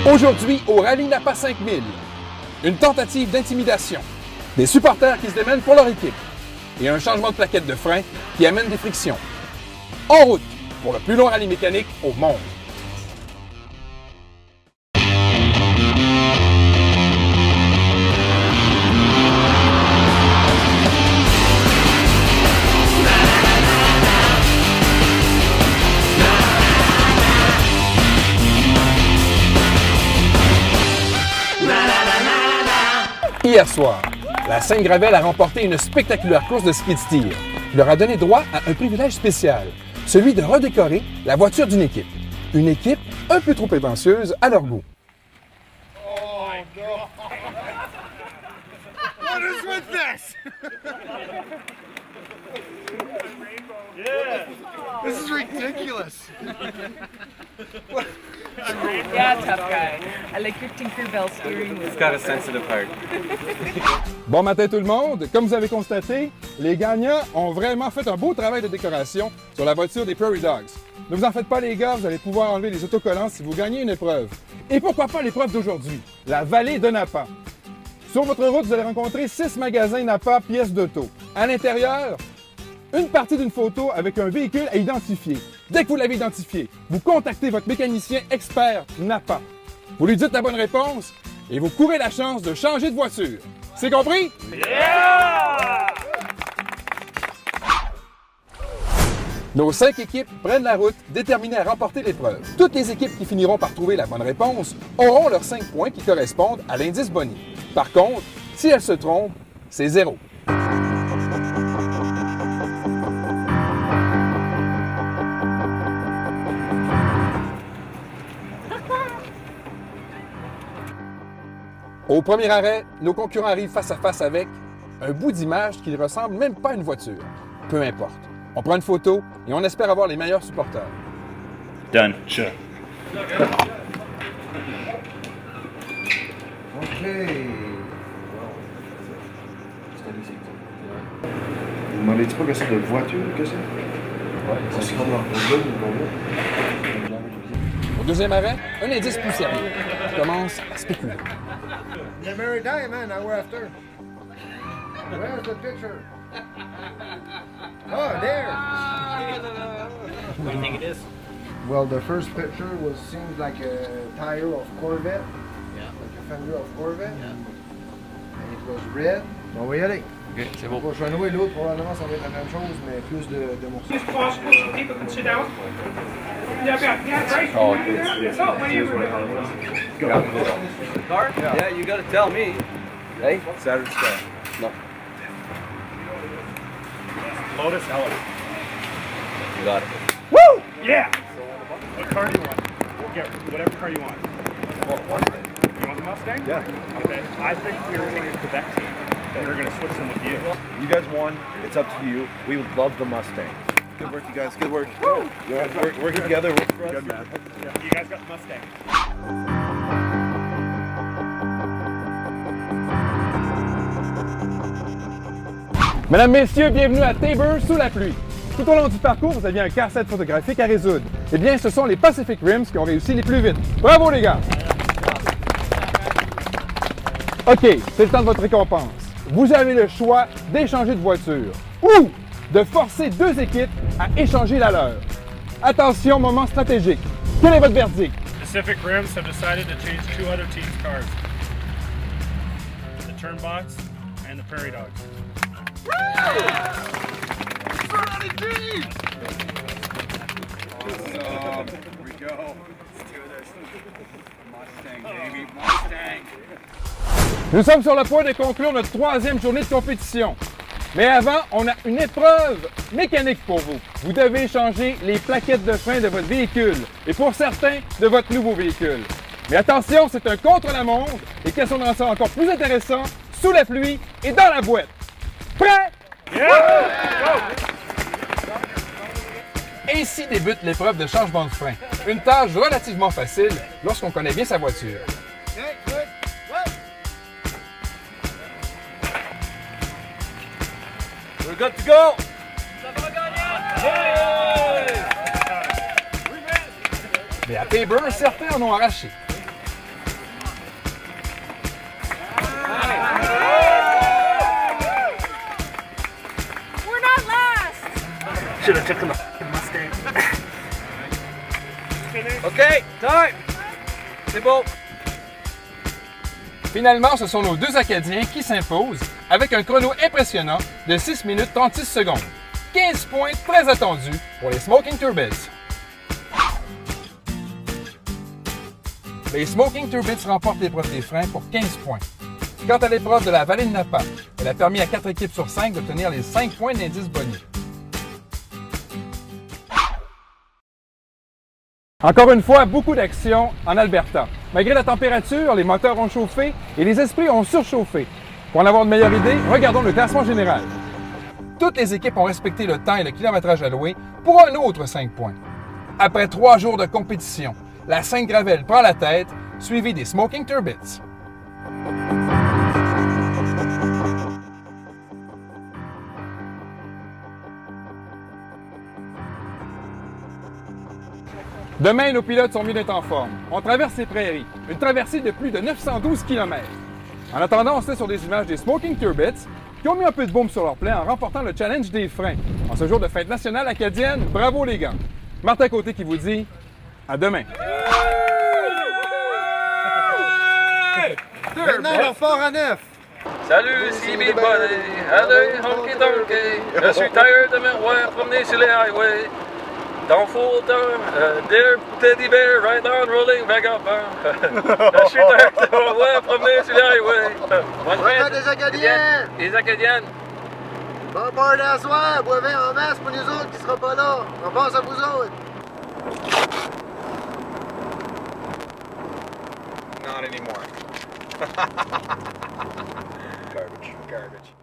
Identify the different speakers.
Speaker 1: Aujourd'hui, au Rallye Napa 5000, une tentative d'intimidation, des supporters qui se démènent pour leur équipe et un changement de plaquette de frein qui amène des frictions. En route pour le plus long rallye mécanique au monde. Hier soir, la Sainte-Gravelle a remporté une spectaculaire course de skid steer qui leur a donné droit à un privilège spécial, celui de redécorer la voiture d'une équipe. Une équipe un peu trop prétentieuse à leur goût.
Speaker 2: Oh my God! What is with this? Yeah! This is ridiculous!
Speaker 3: Yeah, tough guy. I like your Tinkerbell steering wheel.
Speaker 4: He's got a sensitive heart.
Speaker 1: Bon matin tout le monde! Comme vous avez constaté, les gagnants ont vraiment fait un beau travail de décoration sur la voiture des Prairie Dogs. Ne vous en faites pas les gars, vous allez pouvoir enlever les autocollants si vous gagnez une épreuve. Et pourquoi pas l'épreuve d'aujourd'hui, la vallée de Napa. Sur votre route, vous allez rencontrer 6 magasins Napa pièces d'auto. À l'intérieur, une partie d'une photo avec un véhicule à identifier. Dès que vous l'avez identifié, vous contactez votre mécanicien expert Napa. Vous lui dites la bonne réponse et vous courez la chance de changer de voiture. C'est compris?
Speaker 2: Yeah!
Speaker 1: Nos 5 équipes prennent la route, déterminées à remporter l'épreuve. Toutes les équipes qui finiront par trouver la bonne réponse auront leurs 5 points qui correspondent à l'indice Boni. Par contre, si elles se trompent, c'est 0. Au premier arrêt, nos concurrents arrivent face à face avec un bout d'image qui ne ressemble même pas à une voiture. Peu importe. On prend une photo et on espère avoir les meilleurs supporters.
Speaker 2: Done. Sure.
Speaker 5: OK. Vous m'avez dit pas que c'est de voiture que c'est? Ouais, c'est comme dans
Speaker 1: Au deuxième arrêt, un indice plus sérieux. On commence à spéculer.
Speaker 5: The Mary Diamond, now we're after. Where's the picture? Oh, there.
Speaker 2: What do you think it is?
Speaker 5: Well, the first picture seems like a tire of Corvette.
Speaker 2: Yeah.
Speaker 5: Like a fender of Corvette.
Speaker 2: Yeah.
Speaker 5: And it was red. On va y aller.
Speaker 4: Ok, c'est bon.
Speaker 5: Je vais louer l'autre, probablement ça va être la même chose, mais plus de morceaux.
Speaker 6: It's possible some people can sit down. Yeah, great.
Speaker 4: Oh,
Speaker 6: So, what do you
Speaker 4: Car? Yeah, you gotta tell me. Hey? Saturday Sky. No.
Speaker 6: Lotus Ellis.
Speaker 4: You got it.
Speaker 6: Woo! Yeah! What car do you want? We'll get whatever car you want. You want the Mustang?
Speaker 4: Yeah.
Speaker 6: Okay. I think we were going to Quebec team. And we're going to switch them with you.
Speaker 7: You guys won. It's up to you. We would love the Mustang. Good work, you guys. Good work. Woo! You guys working together. Work for us.
Speaker 6: Good, man. Yeah. You guys got the Mustang.
Speaker 1: Mesdames, Messieurs, bienvenue à Tabor sous la pluie. Tout au long du parcours, vous aviez un casse-tête photographique à résoudre. Eh bien, ce sont les Pacific Rims qui ont réussi les plus vite. Bravo les gars! OK, c'est le temps de votre récompense. Vous avez le choix d'échanger de voiture ou de forcer 2 équipes à échanger la leur. Attention, moment stratégique. Quel est votre verdict?
Speaker 6: Pacific Rims have decided to change 2 other teams' cars. The Turnbox and the Prairie Dogs.
Speaker 2: Here we go. Let's do this. Mustang, baby. Mustang.
Speaker 1: Nous sommes sur le point de conclure notre 3e journée de compétition. Mais avant, on a une épreuve mécanique pour vous. Vous devez changer les plaquettes de frein de votre véhicule et pour certains, de votre nouveau véhicule. Mais attention, c'est un contre-la-montre et question de rendre ça encore plus intéressant, sous la pluie et dans la boîte. Prêt? Ainsi débute l'épreuve de changement de frein. Une tâche relativement facile lorsqu'on connaît bien sa voiture.
Speaker 4: We're good to go!
Speaker 1: Mais à Tabor, certains en ont arraché.
Speaker 5: Should have taken the f***ing Mustang.
Speaker 4: OK, time! C'est beau.
Speaker 1: Finalement, ce sont nos deux Acadiens qui s'imposent avec un chrono impressionnant de 6 minutes 36 secondes. 15 points très attendus pour les Smoking Turbits. Les Smoking Turbits remportent l'épreuve des freins pour 15 points. Quant à l'épreuve de la vallée de Napa, elle a permis à 4 équipes sur 5 d'obtenir les 5 points d'indice boni. Encore une fois, beaucoup d'action en Alberta. Malgré la température, les moteurs ont chauffé et les esprits ont surchauffé. Pour en avoir une meilleure idée, regardons le classement général. Toutes les équipes ont respecté le temps et le kilométrage alloué pour un autre 5 points. Après 3 jours de compétition, la Sainte-Gravelle prend la tête, suivie des Smoking Turbits. Demain, nos pilotes sont mieux d'être en forme. On traverse les prairies, une traversée de plus de 912 km. En attendant, on se laisse sur des images des Smoking Turbits qui ont mis un peu de baume sur leur plaie en remportant le challenge des freins. En ce jour de fête nationale acadienne, bravo les gars! Martin Côté qui vous dit à demain.
Speaker 5: Maintenant, le fort à neuf.
Speaker 4: Salut, ici Big Buddy. Allez, honky donkey. Je suis tired de me voir promener sur les highways. Don't fool them, dear teddy bear, right on rolling vagabond. Je suis tired de me voir promener sur les highways.
Speaker 5: Ouais, des Acadiens.
Speaker 4: Les Acadiennes.
Speaker 5: Bon party à soir, boivez en masse pour nous autres qui ne seront pas là. On pense à vous autres.
Speaker 7: Not anymore. Garbage.